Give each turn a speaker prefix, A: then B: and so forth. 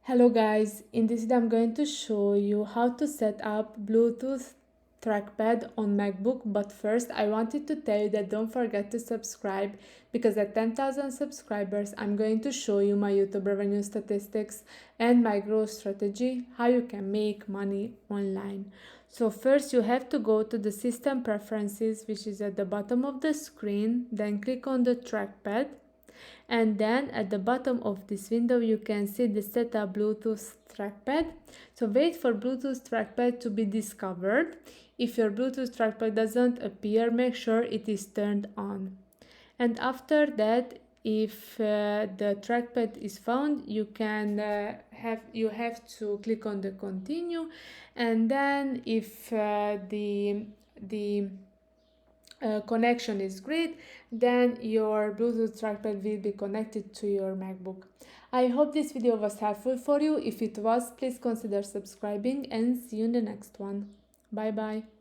A: Hello guys, in this video I'm going to show you how to set up Bluetooth trackpad on MacBook, but first I wanted to tell you that don't forget to subscribe, because at 10,000 subscribers I'm going to show you my YouTube revenue statistics and my growth strategy, how you can make money online. So first you have to go to the system preferences, which is at the bottom of the screen, then click on the trackpad. And then at the bottom of this window you can see the setup Bluetooth trackpad. So wait for Bluetooth trackpad to be discovered. If your Bluetooth trackpad doesn't appear, make sure it is turned on. And after that, if the trackpad is found, you have to click on the continue, and then if the connection is great, then your Bluetooth trackpad will be connected to your MacBook. I hope this video was helpful for you. If it was, please consider subscribing and see you in the next one. Bye bye.